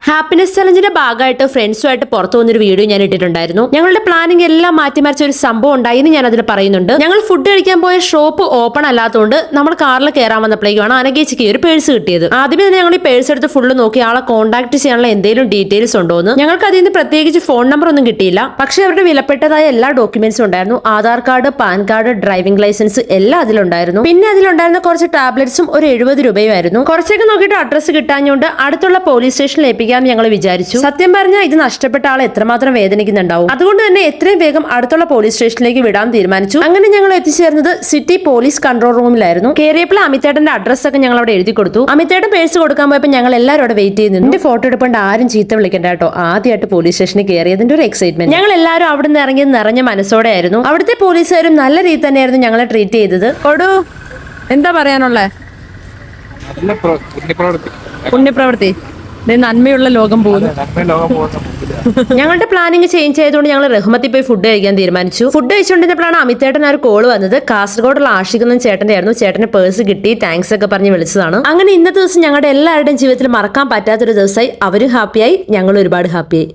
Happiness ചലഞ്ചിന്റെ ഭാഗമായിട്ട് ഫ്രണ്ട്സുമായിട്ട് പുറത്തു വന്നൊരു വീഡിയോ ഞാൻ ഇട്ടിട്ടുണ്ടായിരുന്നു. ഞങ്ങളുടെ പ്ലാനിങ് എല്ലാം മാറ്റിമറിച്ച ഒരു സംഭവം ഉണ്ടായിന്ന് ഞാൻ അതിൽ പറയുന്നുണ്ട്. ഞങ്ങൾ ഫുഡ് കഴിക്കാൻ പോയ ഷോപ്പ് ഓപ്പൺ അല്ലാത്തതുകൊണ്ട് നമ്മൾ കാറിൽ കയറാൻ വന്നപ്പോഴേക്കാണ് അനഘേച്ചിക്ക് ഒരു പേഴ്സ് കിട്ടിയത്. ആദ്യമേ തന്നെ ഞങ്ങൾ ഈ പേഴ്സ് എടുത്ത് ഫുള്ള് നോക്കി ആളെ കോൺടാക്ട് ചെയ്യാനുള്ള എന്തെങ്കിലും ഡീറ്റെയിൽസ് ഉണ്ടോ എന്ന്. ഞങ്ങൾക്ക് അതിൽ നിന്ന് പ്രത്യേകിച്ച് ഫോൺ നമ്പർ ഒന്നും കിട്ടിയില്ല. പക്ഷെ അവരുടെ വിലപ്പെട്ടതായ എല്ലാ ഡോക്യുമെന്റ്സും ഉണ്ടായിരുന്നു. Aadhaar card, PAN card, driving licence എല്ലാം അതിലുണ്ടായിരുന്നു. പിന്നെ അതിലുണ്ടായിരുന്ന കുറച്ച് ടാബ്ലറ്റ്സും ഒരു 70 രൂപയുമായിരുന്നു. കുറച്ചൊക്കെ നോക്കിയിട്ട് അഡ്രസ്സ് കിട്ടാഞ്ഞുകൊണ്ട് അടുത്തുള്ള പോലീസ് സ്റ്റേഷനിൽ ഏൽപ്പിക്കാൻ ഞങ്ങൾ വിചാരിച്ചു. സത്യം പറഞ്ഞാൽ ഇത് നഷ്ടപ്പെട്ട ആൾ എത്രമാത്രം വേദനിക്കുന്നുണ്ടാവും. അതുകൊണ്ട് തന്നെ എത്രയും വേഗം അടുത്തുള്ള പോലീസ് സ്റ്റേഷനിലേക്ക് വിടാൻ തീരുമാനിച്ചു. അങ്ങനെ ഞങ്ങൾ എത്തിച്ചേർന്നത് സിറ്റി പോലീസ് കൺട്രോൾ റൂമിലായിരുന്നു. കയറിയപ്പോൾ അമിതേട്ടന്റെ അഡ്രസ് ഒക്കെ ഞങ്ങൾ അവിടെ എഴുതി കൊടുത്തു. അമിതേട്ടൻ പേഴ്സ് കൊടുക്കാൻ പോയപ്പോൾ ഞങ്ങൾ എല്ലാവരും അവിടെ വെയിറ്റ് ചെയ്യുന്നു. എന്റെ ഫോട്ടോ എടുപ്പണ്ട് ആരും ചീത്ത വിളിക്കണ്ട കേട്ടോ. ആദ്യമായിട്ട് പോലീസ് സ്റ്റേഷനിൽ കയറിയതിന്റെ ഒരു എക്സൈറ്റ്മെന്റ്. ഞങ്ങൾ എല്ലാവരും അവിടെ നിന്ന് ഇറങ്ങിയത് നിറഞ്ഞ മനസ്സോടെ ആയിരുന്നു. അവിടുത്തെ പോലീസുകാരും നല്ല രീതി തന്നെയായിരുന്നു ഞങ്ങളെ ട്രീറ്റ് ചെയ്തത്. ഒടു എന്താ പറയാനുള്ളേ? പുണ്യപ്രവൃത്തി നന്മയുള്ള ലോകം പോകുന്നു. ഞങ്ങളുടെ പ്ലാനിങ് ചേഞ്ച് ചെയ്തുകൊണ്ട് ഞങ്ങൾ റഹ്മത്തിൽ പോയി ഫുഡ് കഴിക്കാൻ തീരുമാനിച്ചു. ഫുഡ് കഴിച്ചുകൊണ്ടിരുന്നപ്പോഴാണ് അമിതേട്ടൻ ഒരു കോള് വന്നത്. കാസർഗോഡുള്ള ആഷിക്കുന്ന ചേട്ടന്റെ ആയിരുന്നു. ചേട്ടന് പേഴ്സ് കിട്ടി, താങ്ക്സ് ഒക്കെ പറഞ്ഞ് വിളിച്ചതാണ്. അങ്ങനെ ഇന്നത്തെ ദിവസം ഞങ്ങളുടെ എല്ലാവരുടെയും ജീവിതത്തിൽ മറക്കാൻ പറ്റാത്തൊരു ദിവസമായി. അവരും ഹാപ്പിയായി, ഞങ്ങൾ ഒരുപാട് ഹാപ്പിയായി.